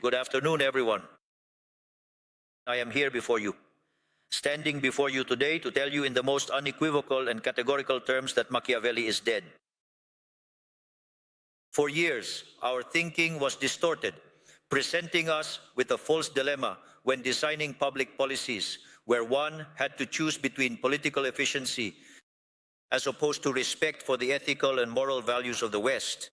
Good afternoon, everyone. I am here before you, standing before you today to tell you in the most unequivocal and categorical terms that Machiavelli is dead. For years, our thinking was distorted, presenting us with a false dilemma when designing public policies, where one had to choose between political efficiency as opposed to respect for the ethical and moral values of the West.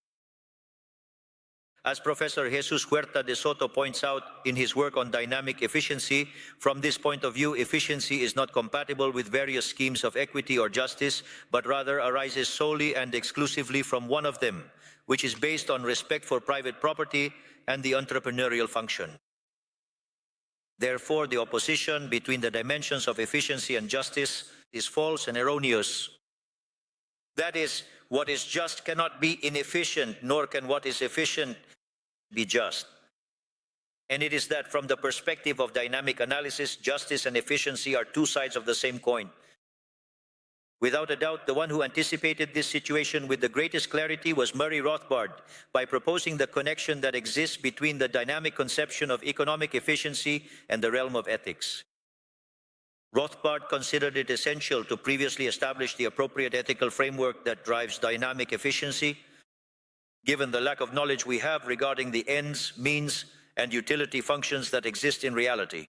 As Professor Jesus Huerta de Soto points out in his work on dynamic efficiency, from this point of view, efficiency is not compatible with various schemes of equity or justice, but rather arises solely and exclusively from one of them, which is based on respect for private property and the entrepreneurial function. Therefore, the opposition between the dimensions of efficiency and justice is false and erroneous. That is, what is just cannot be inefficient, nor can what is efficient be just. And it is that from the perspective of dynamic analysis, justice and efficiency are two sides of the same coin. Without a doubt, the one who anticipated this situation with the greatest clarity was Murray Rothbard, by proposing the connection that exists between the dynamic conception of economic efficiency and the realm of ethics. Rothbard considered it essential to previously establish the appropriate ethical framework that drives dynamic efficiency, given the lack of knowledge we have regarding the ends, means, and utility functions that exist in reality.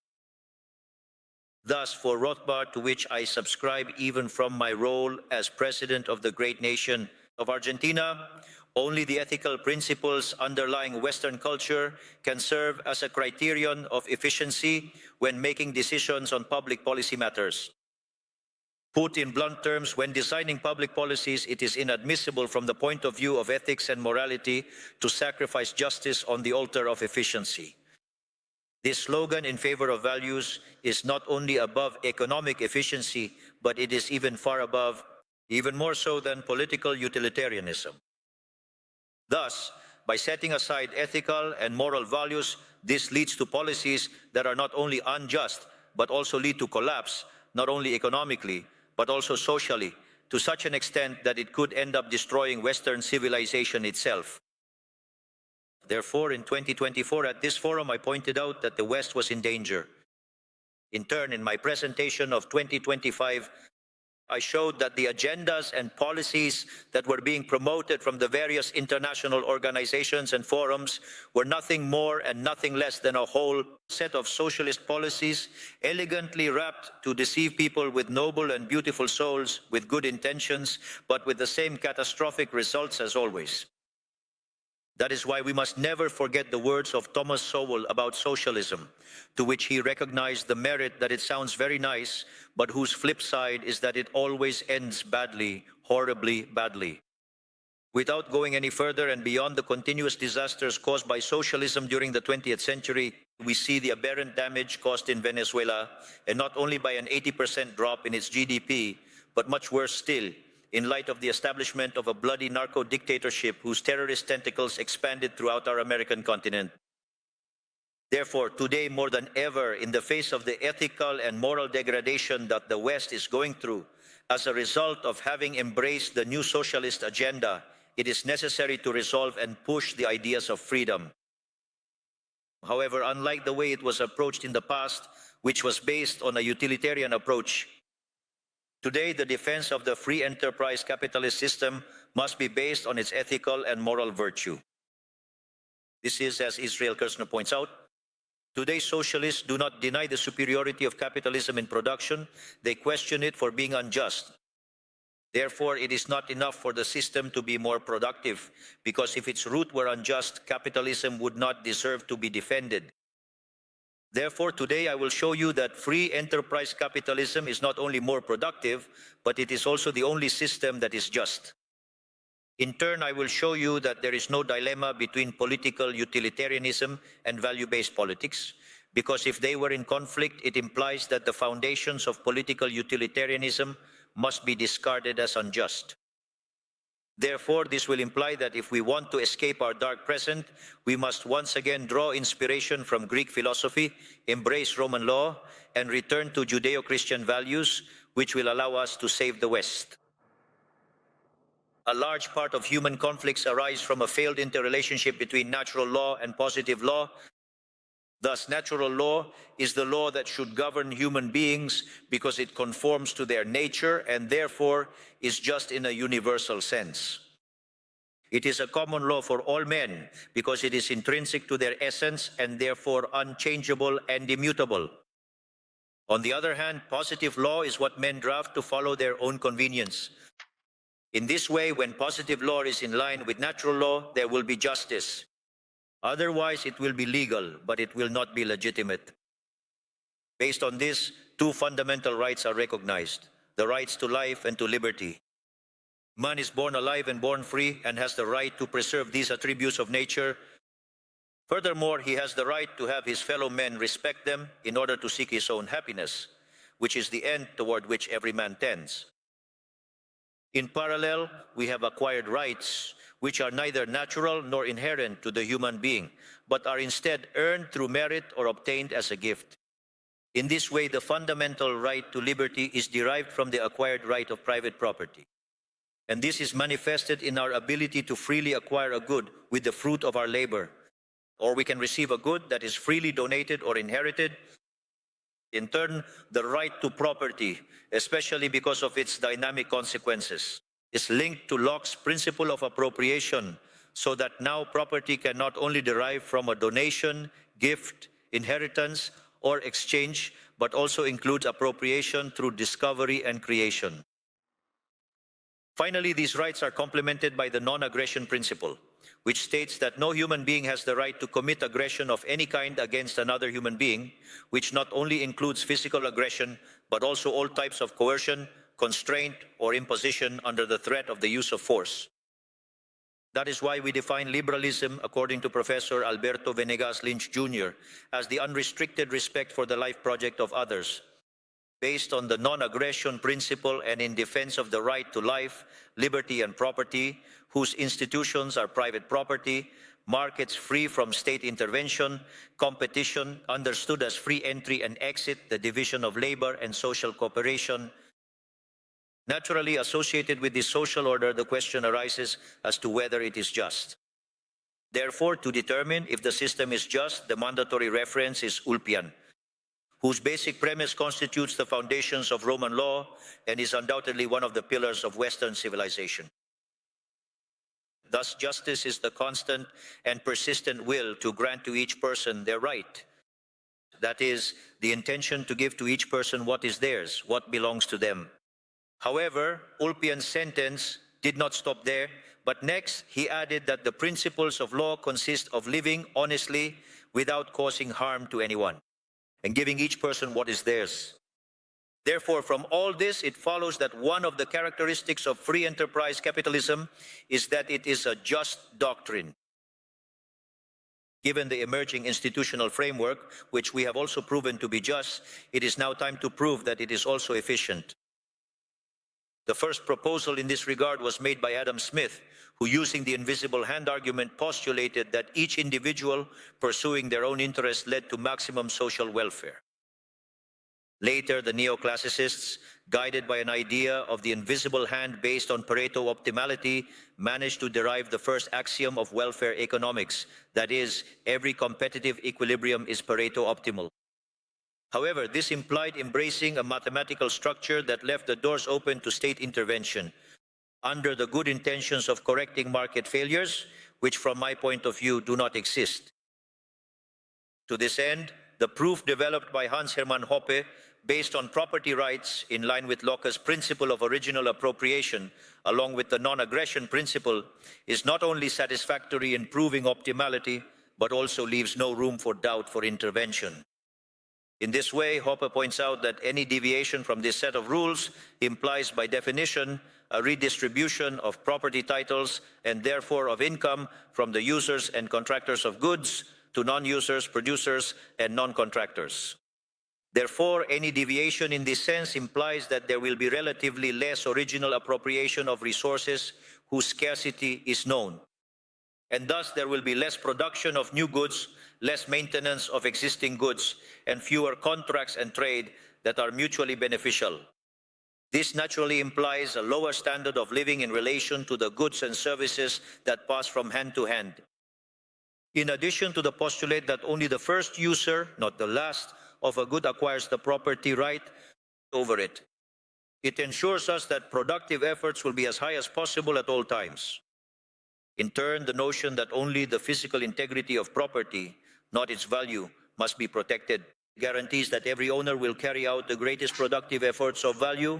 Thus, for Rothbard, to which I subscribe even from my role as president of the great nation of Argentina, only the ethical principles underlying Western culture can serve as a criterion of efficiency when making decisions on public policy matters. Put in blunt terms, when designing public policies, it is inadmissible from the point of view of ethics and morality to sacrifice justice on the altar of efficiency. This slogan in favor of values is not only above economic efficiency, but it is even far above, even more so than political utilitarianism. Thus, by setting aside ethical and moral values, this leads to policies that are not only unjust, but also lead to collapse, not only economically, but also socially, to such an extent that it could end up destroying Western civilization itself. Therefore, in 2024, at this forum, I pointed out that the West was in danger. In turn, in my presentation of 2025, I showed that the agendas and policies that were being promoted from the various international organizations and forums were nothing more and nothing less than a whole set of socialist policies elegantly wrapped to deceive people with noble and beautiful souls, with good intentions, but with the same catastrophic results as always. That is why we must never forget the words of Thomas Sowell about socialism, to which he recognized the merit that it sounds very nice, but whose flip side is that it always ends badly, horribly badly. Without going any further and beyond the continuous disasters caused by socialism during the 20th century, we see the aberrant damage caused in Venezuela, and not only by an 80% drop in its GDP, but much worse still, in light of the establishment of a bloody narco-dictatorship whose terrorist tentacles expanded throughout our American continent. Therefore, today more than ever, in the face of the ethical and moral degradation that the West is going through, as a result of having embraced the new socialist agenda, it is necessary to resolve and push the ideas of freedom. However, unlike the way it was approached in the past, which was based on a utilitarian approach, today, the defense of the free enterprise capitalist system must be based on its ethical and moral virtue. This is, as Israel Kirzner points out, today's socialists do not deny the superiority of capitalism in production, they question it for being unjust. Therefore, it is not enough for the system to be more productive, because if its root were unjust, capitalism would not deserve to be defended. Therefore, today I will show you that free enterprise capitalism is not only more productive, but it is also the only system that is just. In turn, I will show you that there is no dilemma between political utilitarianism and value-based politics, because if they were in conflict, it implies that the foundations of political utilitarianism must be discarded as unjust. Therefore, this will imply that if we want to escape our dark present, we must once again draw inspiration from Greek philosophy, embrace Roman law, and return to Judeo-Christian values, which will allow us to save the West. A large part of human conflicts arise from a failed interrelationship between natural law and positive law, Thus, natural law is the law that should govern human beings because it conforms to their nature and therefore is just in a universal sense. It is a common law for all men because it is intrinsic to their essence and therefore unchangeable and immutable. On the other hand, positive law is what men draft to follow their own convenience. In this way, when positive law is in line with natural law, there will be justice. Otherwise, it will be legal, but it will not be legitimate. Based on this, two fundamental rights are recognized: the rights to life and to liberty. Man is born alive and born free and has the right to preserve these attributes of nature. Furthermore, he has the right to have his fellow men respect them in order to seek his own happiness, which is the end toward which every man tends. In parallel, we have acquired rights which are neither natural nor inherent to the human being, but are instead earned through merit or obtained as a gift. In this way, the fundamental right to liberty is derived from the acquired right of private property. And this is manifested in our ability to freely acquire a good with the fruit of our labor. Or we can receive a good that is freely donated or inherited. In turn, the right to property, especially because of its dynamic consequences, is linked to Locke's principle of appropriation, so that now property can not only derive from a donation, gift, inheritance, or exchange, but also includes appropriation through discovery and creation. Finally, these rights are complemented by the non-aggression principle, which states that no human being has the right to commit aggression of any kind against another human being, which not only includes physical aggression, but also all types of coercion, constraint, or imposition under the threat of the use of force. That is why we define liberalism, according to Professor Alberto Venegas Lynch Jr., as the unrestricted respect for the life project of others, based on the non-aggression principle and in defense of the right to life, liberty, and property, whose institutions are private property, markets free from state intervention, competition understood as free entry and exit, the division of labor, and social cooperation. Naturally, associated with this social order, the question arises as to whether it is just. Therefore, to determine if the system is just, the mandatory reference is Ulpian, whose basic premise constitutes the foundations of Roman law and is undoubtedly one of the pillars of Western civilization. Thus, justice is the constant and persistent will to grant to each person their right. That is, the intention to give to each person what is theirs, what belongs to them. However, Ulpian's sentence did not stop there, but next he added that the principles of law consist of living honestly without causing harm to anyone, and giving each person what is theirs. Therefore, from all this, it follows that one of the characteristics of free enterprise capitalism is that it is a just doctrine. Given the emerging institutional framework, which we have also proven to be just, it is now time to prove that it is also efficient. The first proposal in this regard was made by Adam Smith, who, using the invisible hand argument, postulated that each individual pursuing their own interests led to maximum social welfare. Later, the neoclassicists, guided by an idea of the invisible hand based on Pareto optimality, managed to derive the first axiom of welfare economics, that is, every competitive equilibrium is Pareto optimal. However, this implied embracing a mathematical structure that left the doors open to state intervention, under the good intentions of correcting market failures, which from my point of view do not exist. To this end, the proof developed by Hans Hermann Hoppe, based on property rights in line with Locke's principle of original appropriation, along with the non-aggression principle, is not only satisfactory in proving optimality, but also leaves no room for doubt for intervention. In this way, Hoppe points out that any deviation from this set of rules implies by definition a redistribution of property titles and therefore of income from the users and contractors of goods to non-users, producers, and non-contractors. Therefore, any deviation in this sense implies that there will be relatively less original appropriation of resources whose scarcity is known. And thus, there will be less production of new goods, less maintenance of existing goods, and fewer contracts and trade that are mutually beneficial. This naturally implies a lower standard of living in relation to the goods and services that pass from hand to hand. In addition to the postulate that only the first user, not the last, of a good acquires the property right over it, it ensures us that productive efforts will be as high as possible at all times. In turn, the notion that only the physical integrity of property, not its value, must be protected guarantees that every owner will carry out the greatest productive efforts of value,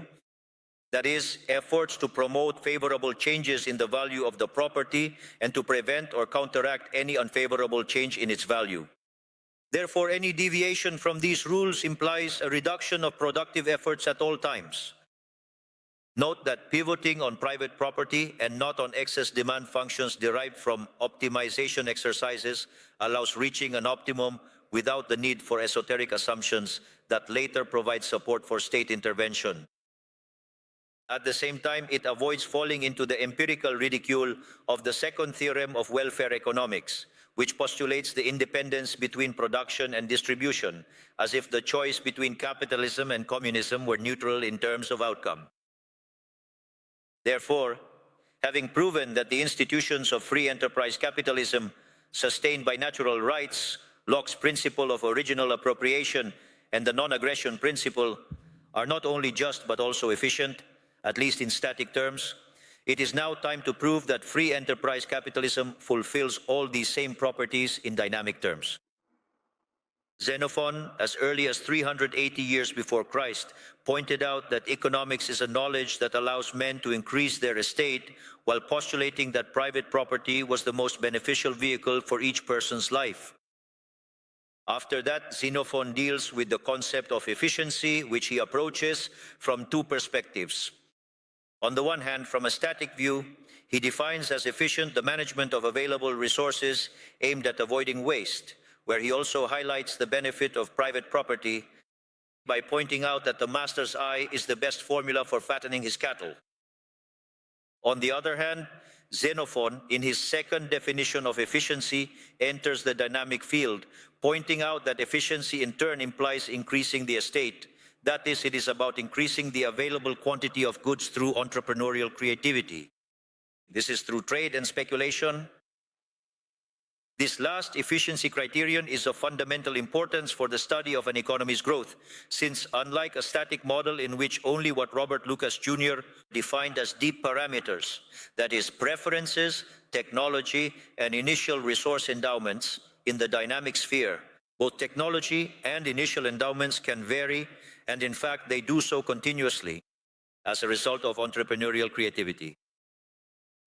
that is, efforts to promote favorable changes in the value of the property and to prevent or counteract any unfavorable change in its value. Therefore, any deviation from these rules implies a reduction of productive efforts at all times. Note that pivoting on private property and not on excess demand functions derived from optimization exercises allows reaching an optimum without the need for esoteric assumptions that later provide support for state intervention. At the same time, it avoids falling into the empirical ridicule of the second theorem of welfare economics, which postulates the independence between production and distribution, as if the choice between capitalism and communism were neutral in terms of outcome. Therefore, having proven that the institutions of free enterprise capitalism, sustained by natural rights, Locke's principle of original appropriation, and the non-aggression principle, are not only just but also efficient, at least in static terms, it is now time to prove that free enterprise capitalism fulfills all these same properties in dynamic terms. Xenophon, as early as 380 years before Christ, pointed out that economics is a knowledge that allows men to increase their estate while postulating that private property was the most beneficial vehicle for each person's life. After that, Xenophon deals with the concept of efficiency, which he approaches from two perspectives. On the one hand, from a static view, he defines as efficient the management of available resources aimed at avoiding waste, where he also highlights the benefit of private property by pointing out that the master's eye is the best formula for fattening his cattle. On the other hand, Xenophon, in his second definition of efficiency, enters the dynamic field, pointing out that efficiency in turn implies increasing the estate. That is, it is about increasing the available quantity of goods through entrepreneurial creativity. This is through trade and speculation. This last efficiency criterion is of fundamental importance for the study of an economy's growth, since unlike a static model in which only what Robert Lucas Jr. defined as deep parameters, that is, preferences, technology, and initial resource endowments, in the dynamic sphere, both technology and initial endowments can vary, and in fact they do so continuously as a result of entrepreneurial creativity.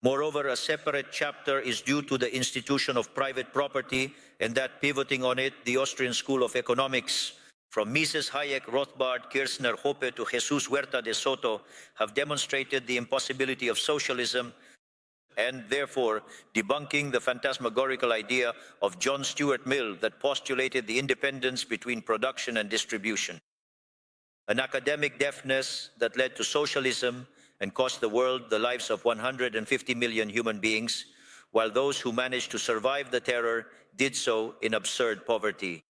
Moreover, a separate chapter is due to the institution of private property, and that pivoting on it, the Austrian School of Economics, from Mises, Hayek, Rothbard, Kirchner, Hoppe to Jesus Huerta de Soto, have demonstrated the impossibility of socialism and therefore debunking the phantasmagorical idea of John Stuart Mill that postulated the independence between production and distribution. An academic deafness that led to socialism and cost the world the lives of 150 million human beings, while those who managed to survive the terror did so in absurd poverty.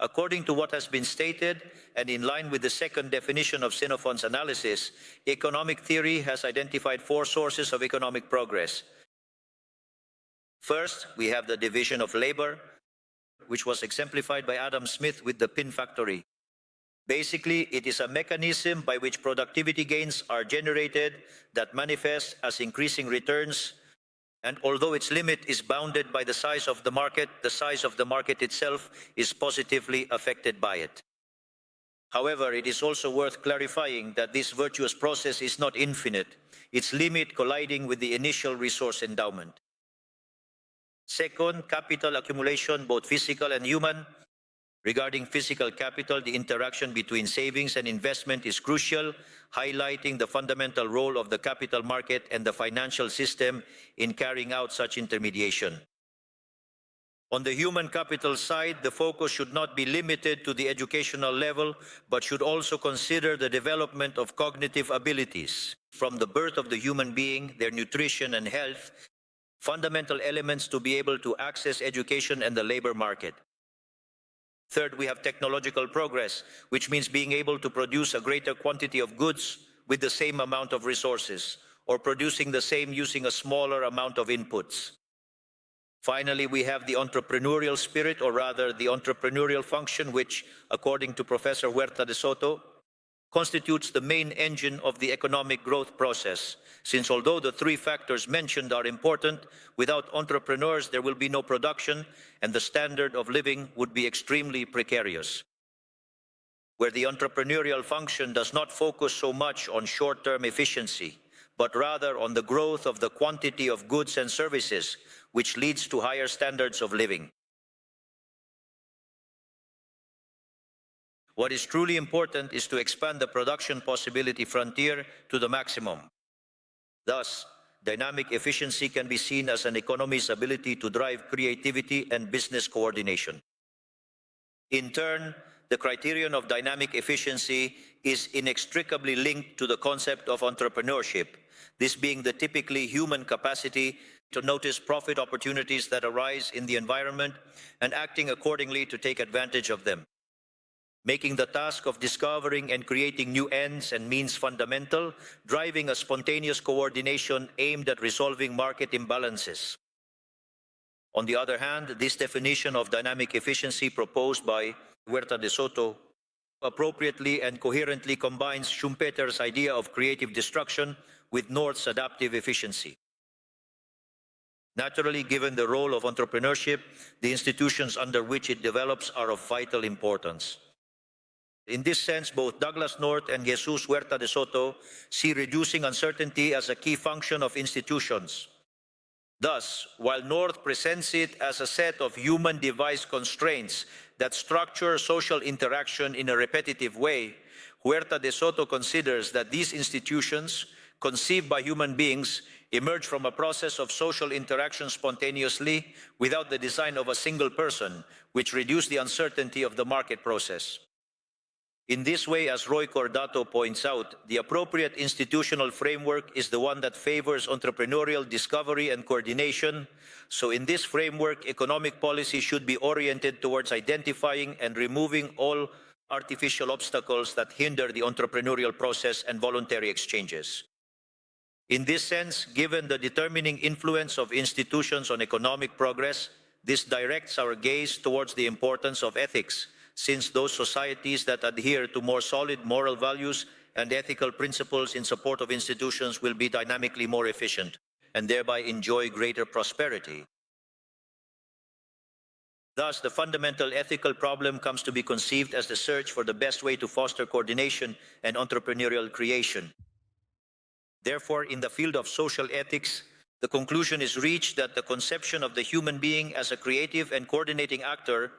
According to what has been stated, and in line with the second definition of Xenophon's analysis, economic theory has identified four sources of economic progress. First, we have the division of labor, which was exemplified by Adam Smith with the pin factory. Basically, it is a mechanism by which productivity gains are generated that manifest as increasing returns, and although its limit is bounded by the size of the market itself is positively affected by it. However, it is also worth clarifying that this virtuous process is not infinite, its limit colliding with the initial resource endowment. Second, capital accumulation, both physical and human. Regarding physical capital, the interaction between savings and investment is crucial, highlighting the fundamental role of the capital market and the financial system in carrying out such intermediation. On the human capital side, the focus should not be limited to the educational level, but should also consider the development of cognitive abilities. From the birth of the human being, their nutrition and health, fundamental elements to be able to access education and the labor market. Third, we have technological progress, which means being able to produce a greater quantity of goods with the same amount of resources, or producing the same using a smaller amount of inputs. Finally, we have the entrepreneurial spirit, or rather the entrepreneurial function, which, according to Professor Huerta de Soto, constitutes the main engine of the economic growth process, since although the three factors mentioned are important, without entrepreneurs there will be no production and the standard of living would be extremely precarious. Where the entrepreneurial function does not focus so much on short-term efficiency, but rather on the growth of the quantity of goods and services, which leads to higher standards of living. What is truly important is to expand the production possibility frontier to the maximum. Thus, dynamic efficiency can be seen as an economy's ability to drive creativity and business coordination. In turn, the criterion of dynamic efficiency is inextricably linked to the concept of entrepreneurship, this being the typically human capacity to notice profit opportunities that arise in the environment and acting accordingly to take advantage of them, making the task of discovering and creating new ends and means fundamental, driving a spontaneous coordination aimed at resolving market imbalances. On the other hand, this definition of dynamic efficiency proposed by Huerta de Soto appropriately and coherently combines Schumpeter's idea of creative destruction with North's adaptive efficiency. Naturally, given the role of entrepreneurship, the institutions under which it develops are of vital importance. In this sense, both Douglas North and Jesus Huerta de Soto see reducing uncertainty as a key function of institutions. Thus, while North presents it as a set of human-devised constraints that structure social interaction in a repetitive way, Huerta de Soto considers that these institutions, conceived by human beings, emerge from a process of social interaction spontaneously without the design of a single person, which reduce the uncertainty of the market process. In this way, as Roy Cordato points out, the appropriate institutional framework is the one that favors entrepreneurial discovery and coordination. So in this framework, economic policy should be oriented towards identifying and removing all artificial obstacles that hinder the entrepreneurial process and voluntary exchanges. In this sense, given the determining influence of institutions on economic progress, this directs our gaze towards the importance of ethics, since those societies that adhere to more solid moral values and ethical principles in support of institutions will be dynamically more efficient and thereby enjoy greater prosperity. Thus, the fundamental ethical problem comes to be conceived as the search for the best way to foster coordination and entrepreneurial creation. Therefore, in the field of social ethics, the conclusion is reached that the conception of the human being as a creative and coordinating actor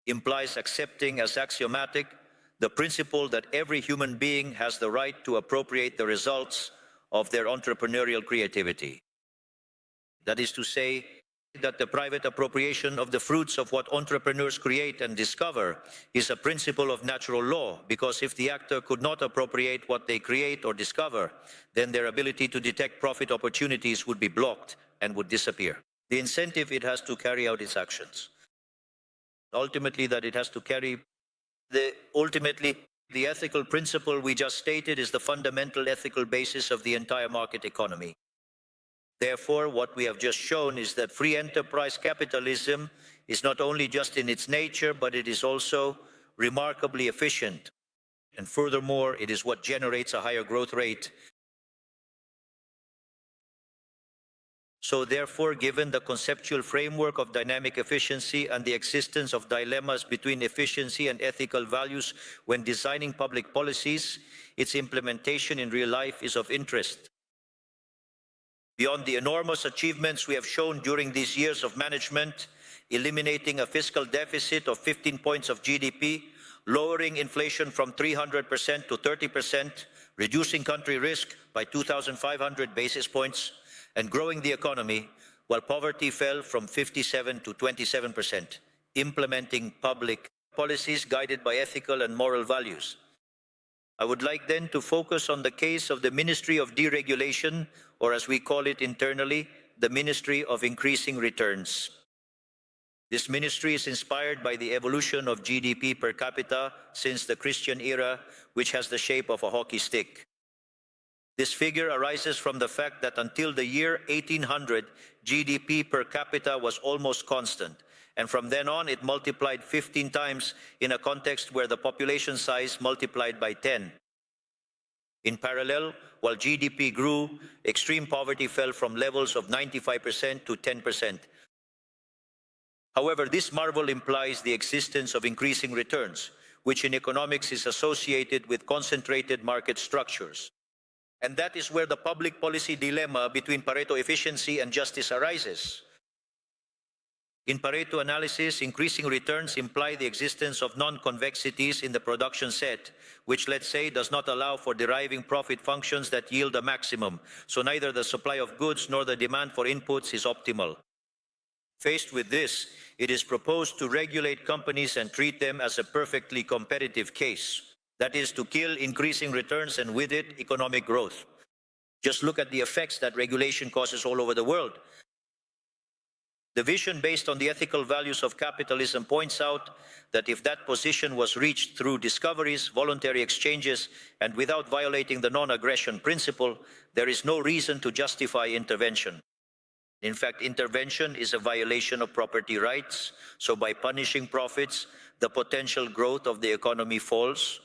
implies accepting as axiomatic the principle that every human being has the right to appropriate the results of their entrepreneurial creativity. That is to say, that the private appropriation of the fruits of what entrepreneurs create and discover is a principle of natural law, because if the actor could not appropriate what they create or discover, then their ability to detect profit opportunities would be blocked and would disappear. The incentive it has to carry out its actions. Ultimately, that it has to carry the ethical principle we just stated is the fundamental ethical basis of the entire market economy. Therefore, what we have just shown is that free enterprise capitalism is not only just in its nature, but it is also remarkably efficient. And furthermore, it is what generates a higher growth rate. So therefore, given the conceptual framework of dynamic efficiency and the existence of dilemmas between efficiency and ethical values when designing public policies, its implementation in real life is of interest. Beyond the enormous achievements we have shown during these years of management, eliminating a fiscal deficit of 15 points of GDP, lowering inflation from 300% to 30%, reducing country risk by 2,500 basis points, and growing the economy, while poverty fell from 57% to 27%, implementing public policies guided by ethical and moral values. I would like then to focus on the case of the Ministry of Deregulation, or as we call it internally, the Ministry of Increasing Returns. This ministry is inspired by the evolution of GDP per capita since the Christian era, which has the shape of a hockey stick. This figure arises from the fact that until the year 1800, GDP per capita was almost constant, and from then on it multiplied 15 times in a context where the population size multiplied by 10. In parallel, while GDP grew, extreme poverty fell from levels of 95% to 10%. However, this marvel implies the existence of increasing returns, which in economics is associated with concentrated market structures. And that is where the public policy dilemma between Pareto efficiency and justice arises. In Pareto analysis, increasing returns imply the existence of non-convexities in the production set, which, let's say, does not allow for deriving profit functions that yield a maximum, so neither the supply of goods nor the demand for inputs is optimal. Faced with this, it is proposed to regulate companies and treat them as a perfectly competitive case. That is, to kill increasing returns and with it, economic growth. Just look at the effects that regulation causes all over the world. The vision based on the ethical values of capitalism points out that if that position was reached through discoveries, voluntary exchanges, and without violating the non-aggression principle, there is no reason to justify intervention. In fact, intervention is a violation of property rights, so by punishing profits, the potential growth of the economy falls.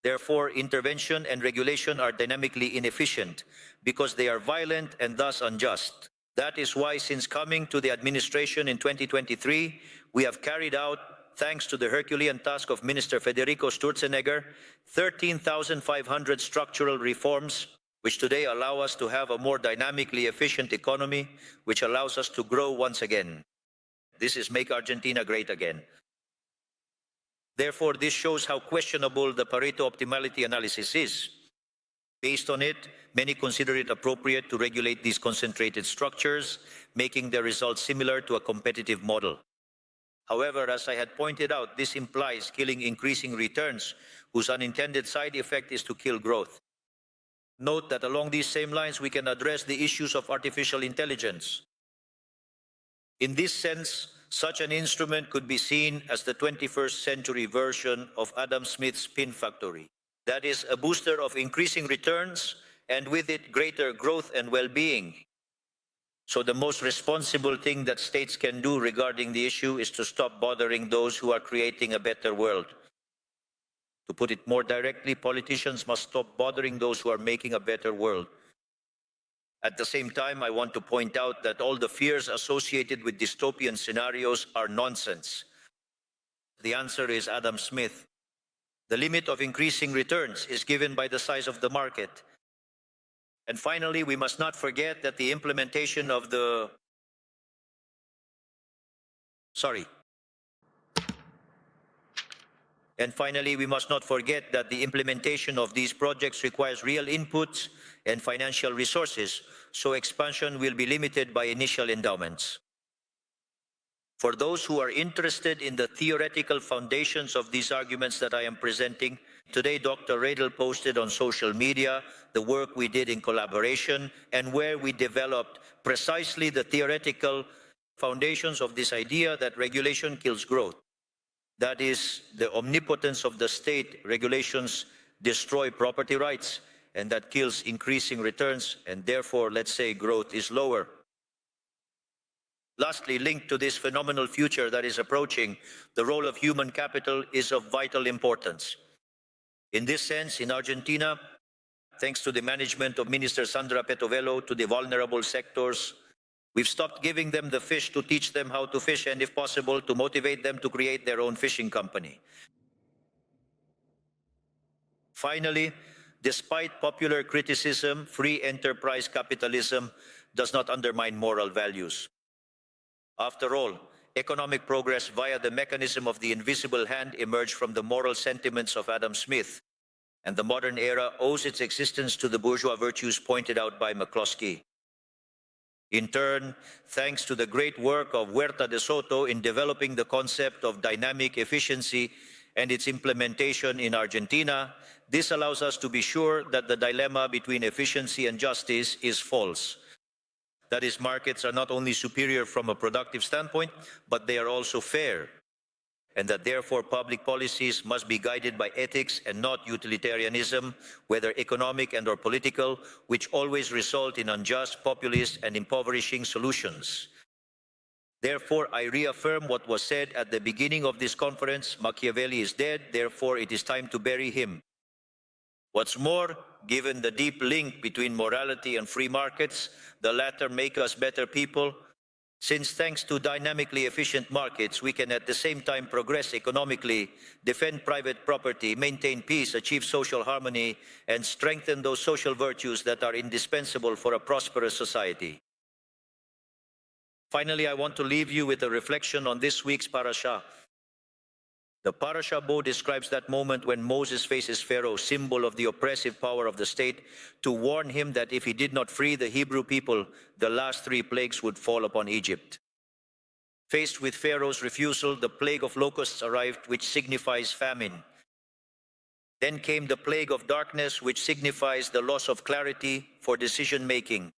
Therefore, intervention and regulation are dynamically inefficient because they are violent and thus unjust. That is why, since coming to the administration in 2023, we have carried out, thanks to the Herculean task of Minister Federico Sturzenegger, 13,500 structural reforms, which today allow us to have a more dynamically efficient economy, which allows us to grow once again. This is Make Argentina Great Again. Therefore, this shows how questionable the Pareto optimality analysis is. Based on it, many consider it appropriate to regulate these concentrated structures, making their results similar to a competitive model. However, as I had pointed out, this implies killing increasing returns, whose unintended side effect is to kill growth. Note that along these same lines, we can address the issues of artificial intelligence. In this sense, such an instrument could be seen as the 21st century version of Adam Smith's pin factory. That is, a booster of increasing returns and with it greater growth and well-being. So the most responsible thing that states can do regarding the issue is to stop bothering those who are creating a better world. To put it more directly, politicians must stop bothering those who are making a better world. At the same time, I want to point out that all the fears associated with dystopian scenarios are nonsense. The answer is Adam Smith. The limit of increasing returns is given by the size of the market. And finally, we must not forget that the implementation of these projects requires real inputs and financial resources, so expansion will be limited by initial endowments. For those who are interested in the theoretical foundations of these arguments that I am presenting, today Dr. Radel posted on social media the work we did in collaboration and where we developed precisely the theoretical foundations of this idea that regulation kills growth. That is, the omnipotence of the state, regulations destroy property rights, and that kills increasing returns, and therefore, let's say, growth is lower. Lastly, linked to this phenomenal future that is approaching, the role of human capital is of vital importance. In this sense, in Argentina, thanks to the management of Minister Sandra Petovelo to the vulnerable sectors, we've stopped giving them the fish to teach them how to fish and, if possible, to motivate them to create their own fishing company. Finally, despite popular criticism, free enterprise capitalism does not undermine moral values. After all, economic progress via the mechanism of the invisible hand emerged from the moral sentiments of Adam Smith, and the modern era owes its existence to the bourgeois virtues pointed out by McCloskey. In turn, thanks to the great work of Huerta de Soto in developing the concept of dynamic efficiency and its implementation in Argentina, this allows us to be sure that the dilemma between efficiency and justice is false. That is, markets are not only superior from a productive standpoint, but they are also fair. and that therefore public policies must be guided by ethics and not utilitarianism, whether economic and or political, which always result in unjust, populist, and impoverishing solutions. Therefore, I reaffirm what was said at the beginning of this conference: Machiavelli is dead, therefore it is time to bury him. What's more, given the deep link between morality and free markets, the latter make us better people, since thanks to dynamically efficient markets, we can at the same time progress economically, defend private property, maintain peace, achieve social harmony, and strengthen those social virtues that are indispensable for a prosperous society. Finally, I want to leave you with a reflection on this week's parasha. The parasha Bo describes that moment when Moses faces Pharaoh, symbol of the oppressive power of the state, to warn him that if he did not free the Hebrew people, the last 3 plagues would fall upon Egypt. Faced with Pharaoh's refusal, the plague of locusts arrived, which signifies famine. Then came the plague of darkness, which signifies the loss of clarity for decision-making.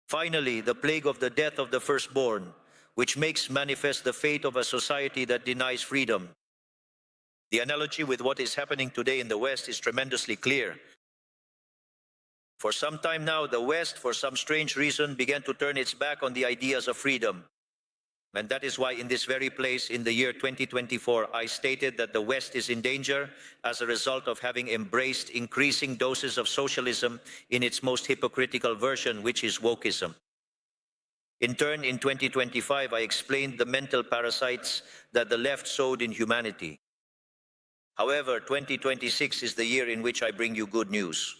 Finally, the plague of the death of the firstborn, which makes manifest the fate of a society that denies freedom. The analogy with what is happening today in the West is tremendously clear. For some time now, the West, for some strange reason, began to turn its back on the ideas of freedom. And that is why in this very place, in the year 2024, I stated that the West is in danger as a result of having embraced increasing doses of socialism in its most hypocritical version, which is wokeism. In turn, in 2025, I explained the mental parasites that the left sowed in humanity. However, 2026 is the year in which I bring you good news.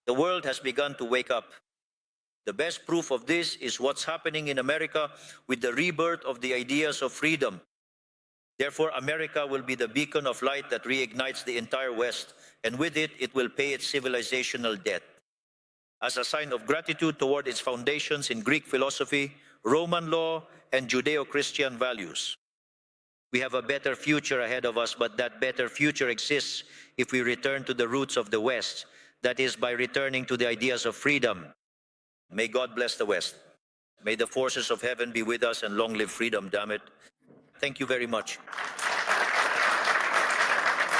The world has begun to wake up. The best proof of this is what's happening in America with the rebirth of the ideas of freedom. Therefore, America will be the beacon of light that reignites the entire West, and with it, it will pay its civilizational debt. As a sign of gratitude toward its foundations in Greek philosophy, Roman law, and Judeo-Christian values. We have a better future ahead of us, but that better future exists if we return to the roots of the West, that is, by returning to the ideas of freedom. May God bless the West. May the forces of heaven be with us, and long live freedom, damn it. Thank you very much.